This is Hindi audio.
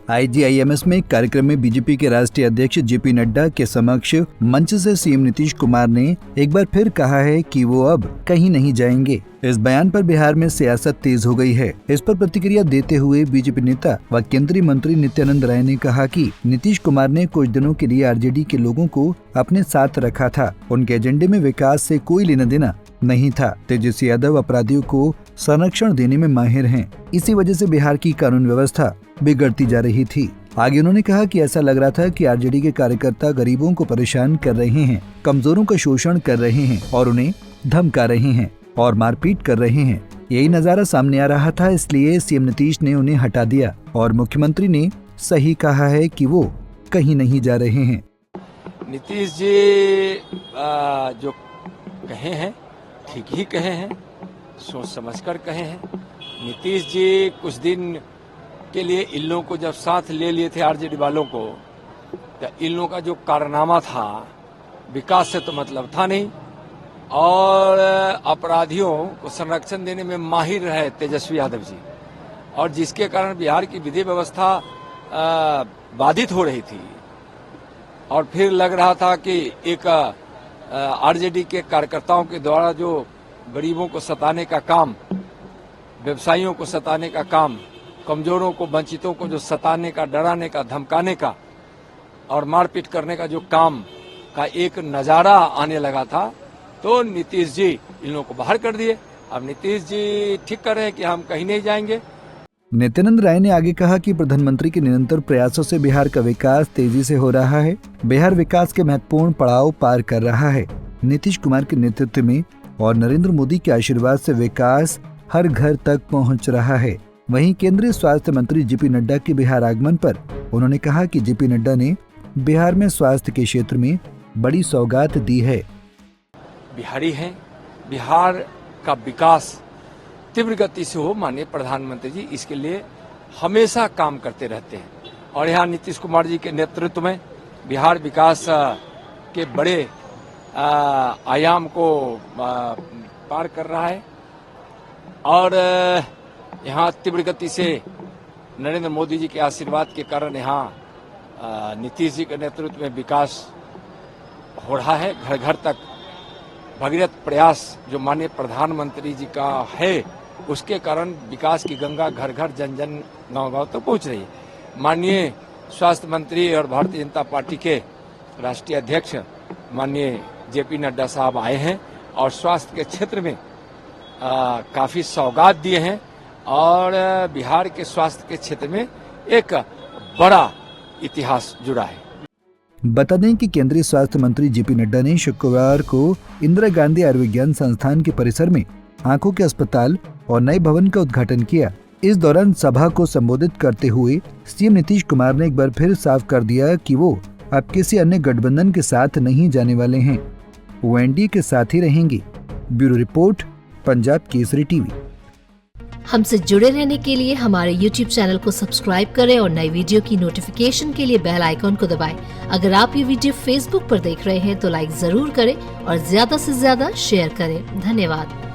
IGIMS में एक कार्यक्रम में बीजेपी के राष्ट्रीय अध्यक्ष जेपी नड्डा के समक्ष मंच से सीएम नीतीश कुमार ने एक बार फिर कहा है कि वो अब कहीं नहीं जाएंगे। इस बयान पर बिहार में सियासत तेज हो गई है। इस पर प्रतिक्रिया देते हुए बीजेपी नेता व केंद्रीय मंत्री नित्यानंद राय ने कहा कि नीतीश कुमार ने कुछ दिनों के लिए आरजेडी के लोगों को अपने साथ रखा था। उनके एजेंडे में विकास से कोई लेना देना नहीं था। तेजस्वी यादव अपराधियों को संरक्षण देने में माहिर हैं। इसी वजह से बिहार की कानून व्यवस्था बिगड़ती जा रही थी। आगे उन्होंने कहा कि ऐसा लग रहा था कि आरजेडी के कार्यकर्ता गरीबों को परेशान कर रहे हैं, कमजोरों का शोषण कर रहे हैं और उन्हें धमका रहे हैं और मारपीट कर रहे हैं। यही नजारा सामने आ रहा था, इसलिए सीएम नीतीश ने उन्हें हटा दिया और मुख्यमंत्री ने सही कहा है कि वो कहीं नहीं जा रहे हैं। नीतीश जी जो कहे हैं ठीक ही कहे हैं, सोच समझकर कहे हैं। नीतीश जी कुछ दिन के लिए इन लोगों को जब साथ ले लिए थे आरजेडी वालों को, तो इन लोगों का जो कारनामा था विकास से तो मतलब था नहीं और अपराधियों को संरक्षण देने में माहिर रहे तेजस्वी यादव जी, और जिसके कारण बिहार की विधि व्यवस्था बाधित हो रही थी। और फिर लग रहा था कि एक आरजेडी के कार्यकर्ताओं के द्वारा जो गरीबों को सताने का काम, व्यवसायियों को सताने का काम, कमजोरों को, वंचितों को जो सताने का, डराने का, धमकाने का और मारपीट करने का जो काम का एक नजारा आने लगा था, तो नीतीश जी इन लोगों को बाहर कर दिए। अब नीतीश जी ठीक कर रहे हैं कि हम कहीं नहीं जाएंगे। नित्यानंद राय ने आगे कहा कि प्रधानमंत्री के निरंतर प्रयासों से बिहार का विकास तेजी से हो रहा है। बिहार विकास के महत्वपूर्ण पड़ाव पार कर रहा है। नीतीश कुमार के नेतृत्व में और नरेंद्र मोदी के आशीर्वाद से विकास हर घर तक पहुंच रहा है। वहीं केंद्रीय स्वास्थ्य मंत्री जेपी नड्डा के बिहार आगमन पर उन्होंने कहा कि जेपी नड्डा ने बिहार में स्वास्थ्य के क्षेत्र में बड़ी सौगात दी है। बिहारी हैं, बिहार का विकास तीव्र गति से हो, माननीय प्रधानमंत्री जी इसके लिए हमेशा काम करते रहते हैं। और यहाँ नीतीश कुमार जी के नेतृत्व में बिहार विकास के बड़े आयाम को पार कर रहा है और यहाँ तीव्र गति से नरेंद्र मोदी जी के आशीर्वाद के कारण यहाँ नीतीश जी के नेतृत्व में विकास हो रहा है। घर घर तक भगीरथ प्रयास जो माननीय प्रधानमंत्री जी का है, उसके कारण विकास की गंगा घर घर, जन जन, गांव गांव तक पहुंच रही है। माननीय स्वास्थ्य मंत्री और भारतीय जनता पार्टी के राष्ट्रीय अध्यक्ष माननीय जेपी नड्डा साहब आए हैं और स्वास्थ्य के क्षेत्र में काफी सौगात दिए हैं और बिहार के स्वास्थ्य के क्षेत्र में एक बड़ा इतिहास जुड़ा है। बता दें कि केंद्रीय स्वास्थ्य मंत्री जेपी नड्डा ने शुक्रवार को इंदिरा गांधी आयुर्विज्ञान संस्थान के परिसर में आंखों के अस्पताल और नए भवन का उद्घाटन किया। इस दौरान सभा को संबोधित करते हुए सीएम नीतीश कुमार ने एक बार फिर साफ कर दिया कि वो अब किसी अन्य गठबंधन के साथ नहीं जाने वाले हैं, वो एनडीए के साथ ही रहेंगे। Bureau report, Punjab Kesari TV. हमसे जुड़े रहने के लिए हमारे YouTube चैनल को सब्सक्राइब करें और नई वीडियो की नोटिफिकेशन के लिए बेल आइकॉन को दबाएं। अगर आप ये वीडियो Facebook पर देख रहे हैं तो लाइक जरूर करें और ज्यादा से ज्यादा शेयर करें। धन्यवाद।